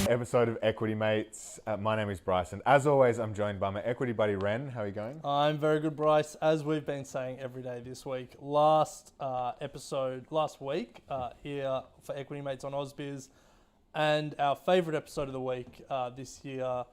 Episode of Equity Mates. My name is Bryce, and as always, I'm joined by my equity buddy Ren. How are you going? I'm very good, Bryce. As we've been saying every day this week, last week here for Equity Mates on AusBiz, and our favourite episode of the week this year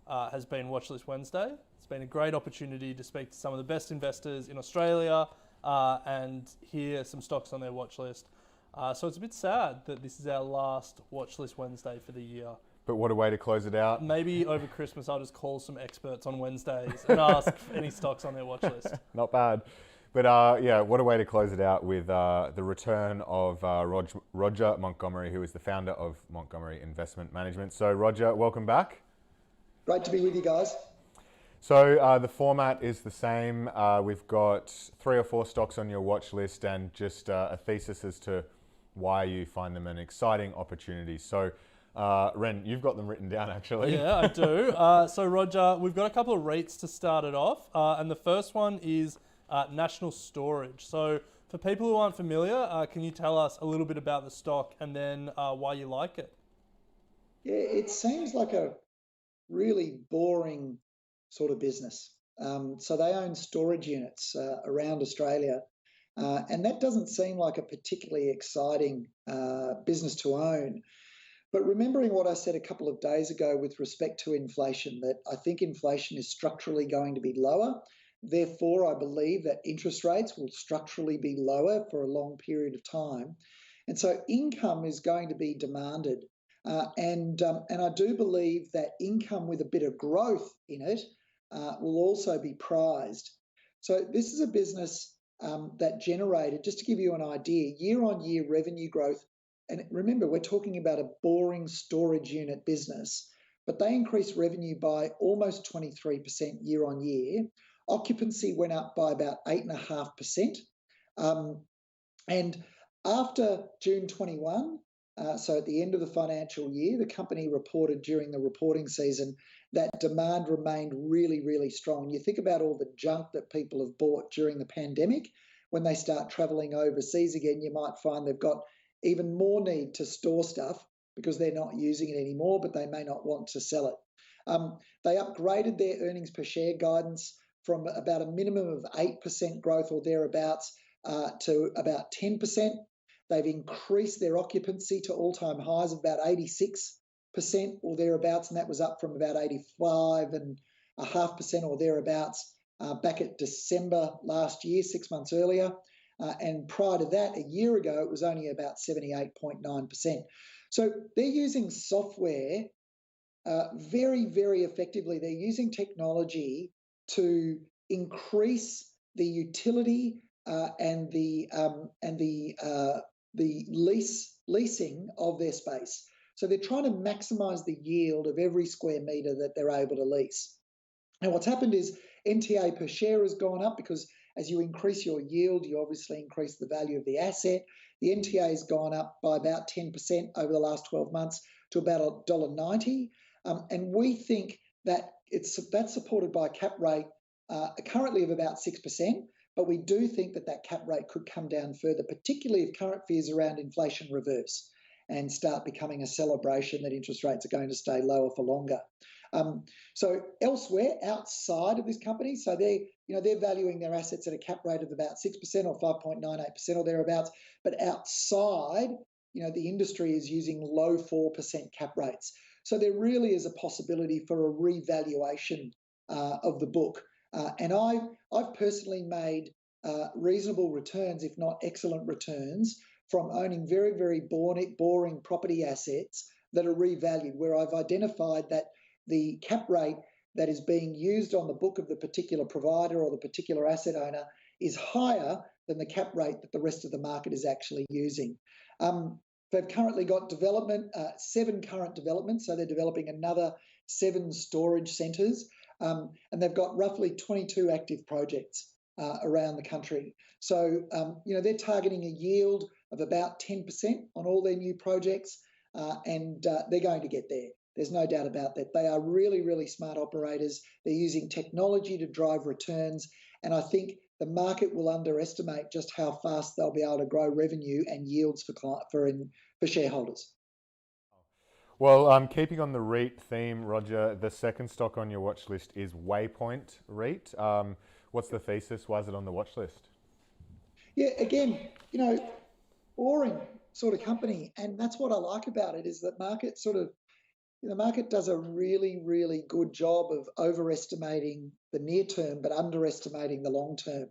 has been Watchlist Wednesday. It's been a great opportunity to speak to some of the best investors in Australia and hear some stocks on their watchlist. So it's a bit sad that this is our last Watchlist Wednesday for the year. But what a way to close it out. Maybe over Christmas I'll just call some experts on Wednesdays and ask any stocks on their watch list. Not bad. But yeah, what a way to close it out with the return of Roger Montgomery, who is the founder of Montgomery Investment Management. So Roger, welcome back. Great to be with you guys. So the format is the same. We've got 3 or 4 stocks on your watch list and just a thesis as to why you find them an exciting opportunity. So Ren, you've got them written down actually. Yeah, I do. So Roger, we've got a couple of REITs to start it off. And the first one is National Storage. So for people who aren't familiar, can you tell us a little bit about the stock and then why you like it? Yeah, it seems like a really boring sort of business. So they own storage units around Australia. And that doesn't seem like a particularly exciting business to own. But remembering what I said a couple of days ago with respect to inflation, that I think inflation is structurally going to be lower. Therefore, I believe that interest rates will structurally be lower for a long period of time. And so income is going to be demanded. And I do believe that income with a bit of growth in it will also be prized. So this is a business that generated, just to give you an idea, year-on-year revenue growth. And remember, we're talking about a boring storage unit business, but they increased revenue by almost 23% year on year. Occupancy went up by about 8.5%. And after June 21, so at the end of the financial year, the company reported during the reporting season that demand remained really, really strong. You think about all the junk that people have bought during the pandemic. When they start traveling overseas again, you might find they've got even more need to store stuff because they're not using it anymore, but they may not want to sell it. They upgraded their earnings per share guidance from about a minimum of 8% growth or thereabouts to about 10%. They've increased their occupancy to all-time highs of about 86% or thereabouts, and that was up from about 85.5% or thereabouts back at December last year, 6 months earlier. And prior to that, a year ago, it was only about 78.9%. So they're using software very, very effectively. They're using technology to increase the utility and the leasing of their space. So they're trying to maximize the yield of every square meter that they're able to lease. And what's happened is NTA per share has gone up because as you increase your yield, you obviously increase the value of the asset. The NTA has gone up by about 10% over the last 12 months to about $1.90. And we think that that's supported by a cap rate currently of about 6%. But we do think that that cap rate could come down further, particularly if current fears around inflation reverse and start becoming a celebration that interest rates are going to stay lower for longer. So elsewhere, outside of this company, so they're valuing their assets at a cap rate of about 6% or 5.98% or thereabouts. But outside, the industry is using low 4% cap rates. So there really is a possibility for a revaluation of the book. And I've personally made reasonable returns, if not excellent returns, from owning very, very boring property assets that are revalued, where I've identified that the cap rate that is being used on the book of the particular provider or the particular asset owner is higher than the cap rate that the rest of the market is actually using. They've currently got 7 current developments, so they're developing another 7 storage centres, and they've got roughly 22 active projects around the country. So, they're targeting a yield of about 10% on all their new projects, and they're going to get there. There's no doubt about that. They are really, really smart operators. They're using technology to drive returns. And I think the market will underestimate just how fast they'll be able to grow revenue and yields for shareholders. Well, keeping on the REIT theme, Roger, the second stock on your watch list is Waypoint REIT. What's the thesis? Why is it on the watch list? Yeah, again, boring sort of company, and that's what I like about it is that the market does a really, really good job of overestimating the near term, but underestimating the long term.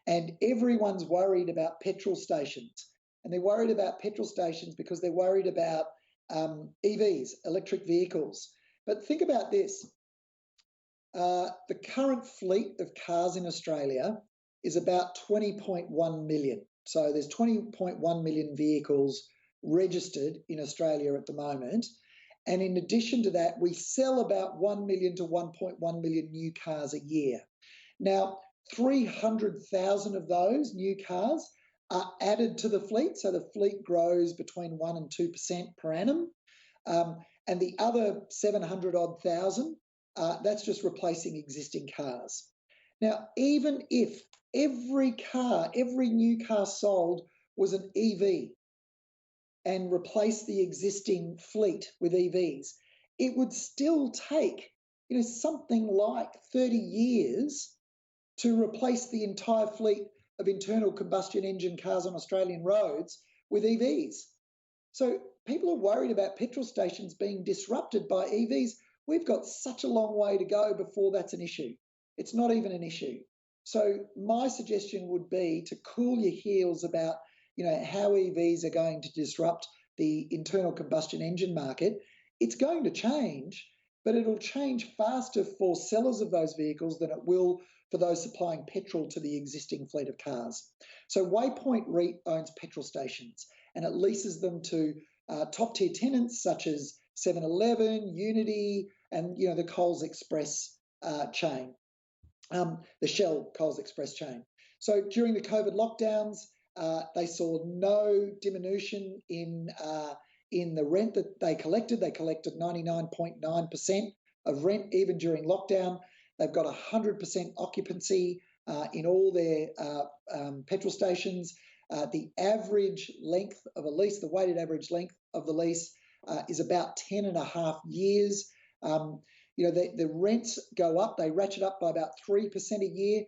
And everyone's worried about petrol stations. And they're worried about petrol stations because they're worried about EVs, electric vehicles. But think about this. The current fleet of cars in Australia is about 20.1 million. So there's 20.1 million vehicles registered in Australia at the moment. And in addition to that, we sell about 1 million to 1.1 million new cars a year. Now, 300,000 of those new cars are added to the fleet. So the fleet grows between 1% and 2% per annum. And the other 700 odd thousand, that's just replacing existing cars. Now, even if every new car sold was an EV, and replace the existing fleet with EVs, it would still take something like 30 years to replace the entire fleet of internal combustion engine cars on Australian roads with EVs. So people are worried about petrol stations being disrupted by EVs. We've got such a long way to go before that's an issue. It's not even an issue. So my suggestion would be to cool your heels about how EVs are going to disrupt the internal combustion engine market. It's going to change, but it'll change faster for sellers of those vehicles than it will for those supplying petrol to the existing fleet of cars. So Waypoint REIT owns petrol stations and it leases them to top tier tenants such as 7-Eleven, Unity, and the Coles Express chain, the Shell Coles Express chain. So during the COVID lockdowns, they saw no diminution in the rent that they collected. They collected 99.9% of rent even during lockdown. They've got 100% occupancy in all their petrol stations. The average length of a lease, the weighted average length of the lease is about 10 and a half years. The rents go up. They ratchet up by about 3% a year.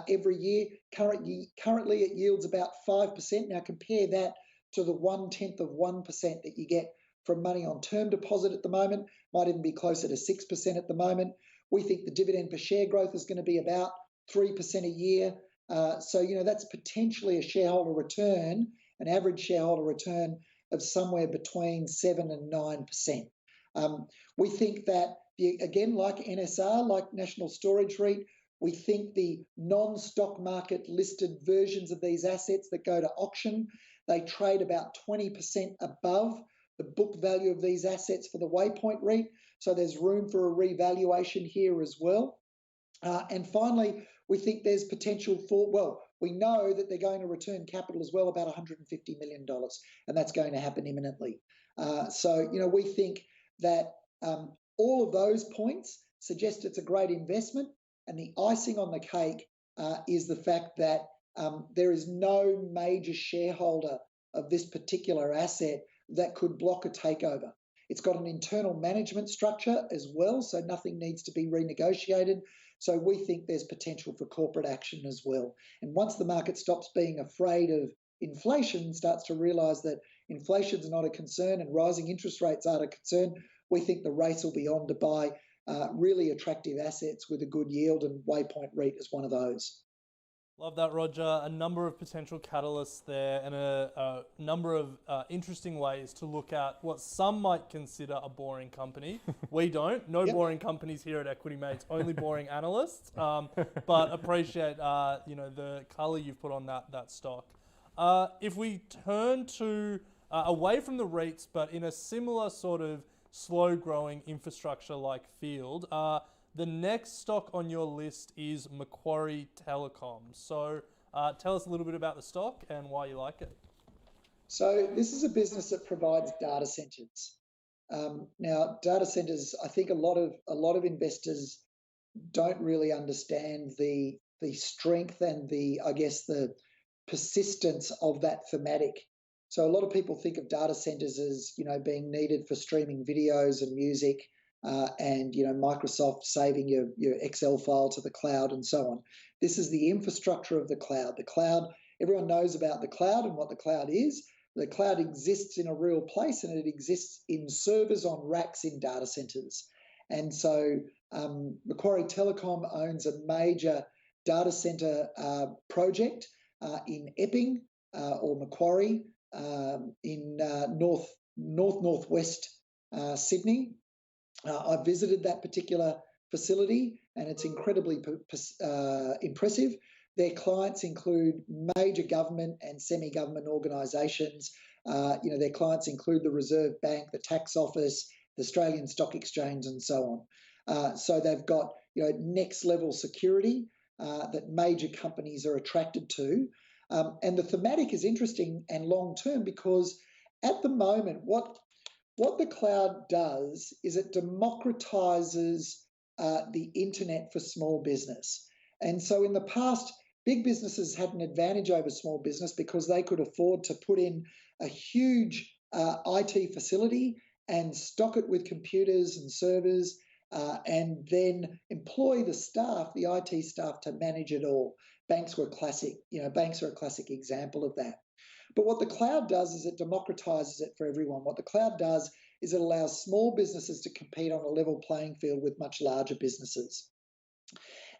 Every year. Currently, it yields about 5%. Now, compare that to the 0.1% that you get from money on term deposit at the moment. Might even be closer to 6% at the moment. We think the dividend per share growth is going to be about 3% a year. So that's potentially a shareholder return, an average shareholder return of somewhere between 7 and 9%. We think that, again, like NSR, like National Storage REIT, we think the non-stock market listed versions of these assets that go to auction, they trade about 20% above the book value of these assets for the Waypoint REIT. So there's room for a revaluation here as well. And finally, we think there's potential we know that they're going to return capital as well, about $150 million, and that's going to happen imminently. So we think that all of those points suggest it's a great investment. And the icing on the cake is the fact that there is no major shareholder of this particular asset that could block a takeover. It's got an internal management structure as well, so nothing needs to be renegotiated. So we think there's potential for corporate action as well. And once the market stops being afraid of inflation, starts to realise that inflation's not a concern and rising interest rates aren't a concern, we think the race will be on to buy really attractive assets with a good yield, and Waypoint REIT is one of those. Love that, Roger. A number of potential catalysts there and a number of interesting ways to look at what some might consider a boring company. We don't. No boring companies here at Equity Mates, only boring analysts. But appreciate the colour you've put on that stock. If we turn to away from the REITs, but in a similar sort of slow-growing infrastructure-like field, the next stock on your list is Macquarie Telecom. So tell us a little bit about the stock and why you like it. So this is a business that provides data centers. Now, data centers, I think a lot of investors don't really understand the strength and the persistence of that thematic. So a lot of people think of data centers as, being needed for streaming videos and music, and Microsoft saving your Excel file to the cloud and so on. This is the infrastructure of the cloud. The cloud, everyone knows about the cloud and what the cloud is. The cloud exists in a real place, and it exists in servers on racks in data centers. And so Macquarie Telecom owns a major data center project in Epping or Macquarie in northwest Sydney. I visited that particular facility, and it's incredibly impressive. Their clients include major government and semi-government organisations. Their clients include the Reserve Bank, the Tax Office, the Australian Stock Exchange, and so on. So they've got next level security that major companies are attracted to. And the thematic is interesting and long term because at the moment, what the cloud does is it democratizes the internet for small business. And so in the past, big businesses had an advantage over small business because they could afford to put in a huge IT facility and stock it with computers and servers, and then employ the staff, the IT staff, to manage it all. Banks are a classic example of that. But what the cloud does is it democratizes it for everyone. What the cloud does is it allows small businesses to compete on a level playing field with much larger businesses.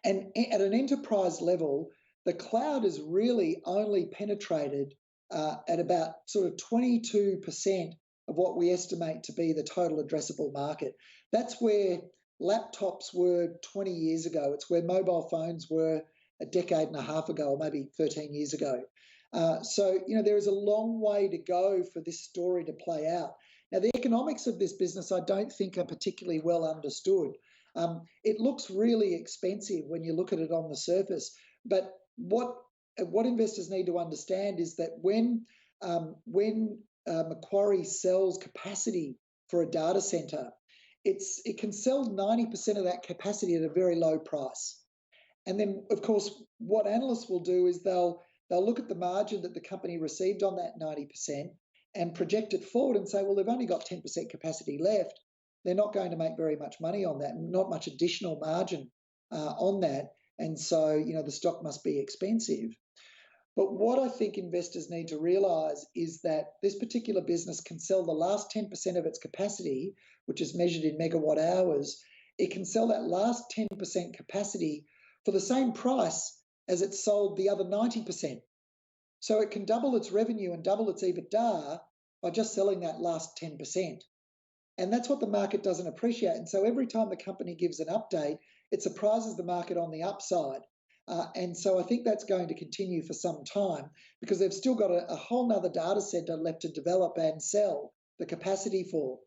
And at an enterprise level, the cloud is really only penetrated at about sort of 22% of what we estimate to be the total addressable market. That's where laptops were 20 years ago. It's where mobile phones were a decade and a half ago, or maybe 13 years ago. So there is a long way to go for this story to play out. Now, the economics of this business I don't think are particularly well understood. It looks really expensive when you look at it on the surface, but what investors need to understand is that when Macquarie sells capacity for a data center, it can sell 90% of that capacity at a very low price. And then, of course, what analysts will do is they'll look at the margin that the company received on that 90% and project it forward and say, well, they've only got 10% capacity left. They're not going to make very much money on that, not much additional margin on that. And so, the stock must be expensive. But what I think investors need to realise is that this particular business can sell the last 10% of its capacity, which is measured in megawatt hours. It can sell that last 10% capacity for the same price as it sold the other 90%. So it can double its revenue and double its EBITDA by just selling that last 10%. And that's what the market doesn't appreciate. And so every time the company gives an update, it surprises the market on the upside. And so I think that's going to continue for some time because they've still got a whole nother data center left to develop and sell the capacity for.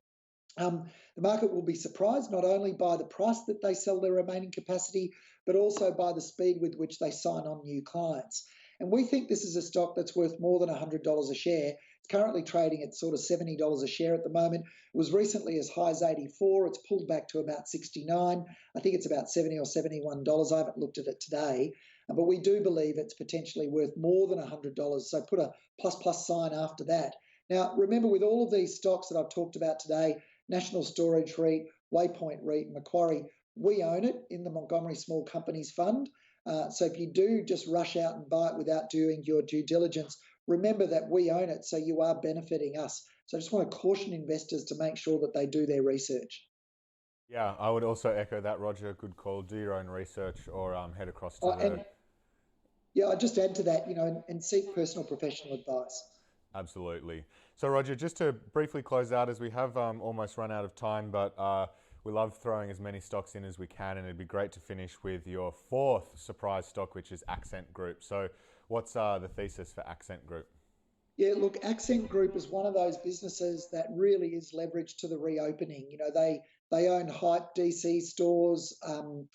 The market will be surprised not only by the price that they sell their remaining capacity, but also by the speed with which they sign on new clients. And we think this is a stock that's worth more than $100 a share. It's currently trading at sort of $70 a share at the moment. It was recently as high as 84. It's pulled back to about 69. I think it's about $70 or $71. I haven't looked at it today. But we do believe it's potentially worth more than $100. So put a plus sign after that. Now, remember, with all of these stocks that I've talked about today, National Storage REIT, Waypoint REIT, Macquarie, we own it in the Montgomery Small Companies Fund. So if you do just rush out and buy it without doing your due diligence, remember that we own it, so you are benefiting us. So I just want to caution investors to make sure that they do their research. Yeah, I would also echo that, Roger. Good call. Do your own research or head across to I'd just add to that, and seek personal professional advice. Absolutely. So, Roger, just to briefly close out, as we have almost run out of time, but we love throwing as many stocks in as we can, and it'd be great to finish with your fourth surprise stock, which is Accent Group. So what's the thesis for Accent Group? Yeah, look, Accent Group is one of those businesses that really is leveraged to the reopening. They own Hype DC stores, and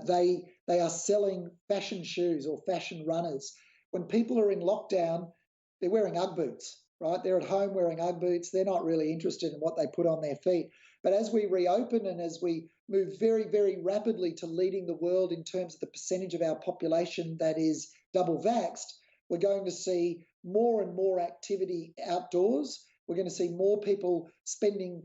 they are selling fashion shoes or fashion runners. When people are in lockdown, they're wearing Ugg boots, right? They're at home wearing Ugg boots. They're not really interested in what they put on their feet. But as we reopen and as we move very, very rapidly to leading the world in terms of the percentage of our population that is double vaxxed, we're going to see more and more activity outdoors. We're going to see more people spending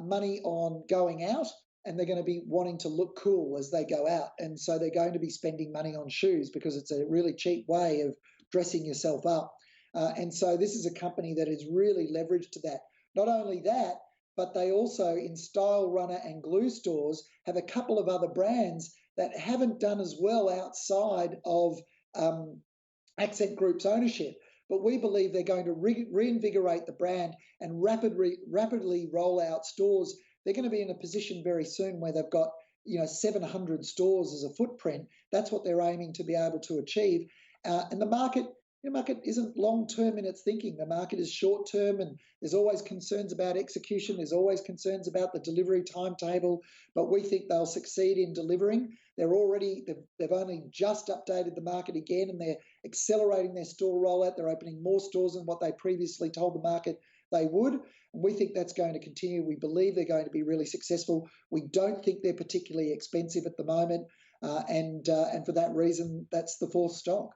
money on going out, and they're going to be wanting to look cool as they go out. And so they're going to be spending money on shoes because it's a really cheap way of dressing yourself up. And so this is a company that is really leveraged to that. Not only that, but they also, in Style Runner and Glue stores, have a couple of other brands that haven't done as well outside of Accent Group's ownership. But we believe they're going to reinvigorate the brand and rapidly roll out stores. They're going to be in a position very soon where they've got 700 stores as a footprint. That's what they're aiming to be able to achieve. And the market isn't long-term in its thinking. The market is short-term, and there's always concerns about execution. There's always concerns about the delivery timetable, but we think they'll succeed in delivering. They've only just updated the market again, and they're accelerating their store rollout. They're opening more stores than what they previously told the market they would. And we think that's going to continue. We believe they're going to be really successful. We don't think they're particularly expensive at the moment, and for that reason, that's the fourth stock.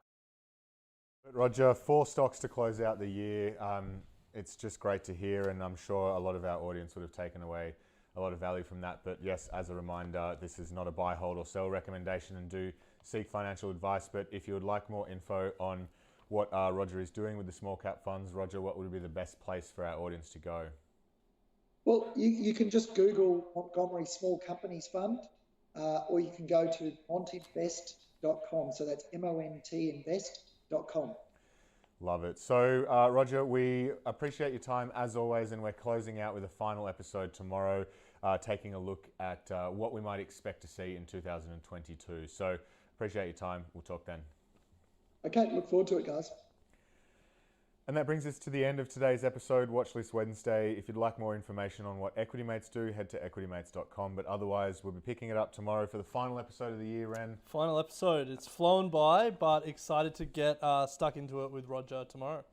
Roger, 4 stocks to close out the year. It's just great to hear, and I'm sure a lot of our audience would have taken away a lot of value from that. But yes, as a reminder, this is not a buy, hold or sell recommendation, and do seek financial advice. But if you would like more info on what Roger is doing with the small cap funds, Roger, what would be the best place for our audience to go? Well, you can just Google Montgomery Small Companies Fund, or you can go to montinvest.com. So that's montinvest.com. Love it. So, Roger, we appreciate your time as always, and we're closing out with a final episode tomorrow, taking a look at what we might expect to see in 2022. So, appreciate your time. We'll talk then. Okay, look forward to it, guys. And that brings us to the end of today's episode, Watchlist Wednesday. If you'd like more information on what Equity Mates do, head to equitymates.com. But otherwise, we'll be picking it up tomorrow for the final episode of the year, Ren. Final episode. It's flown by, but excited to get stuck into it with Roger tomorrow.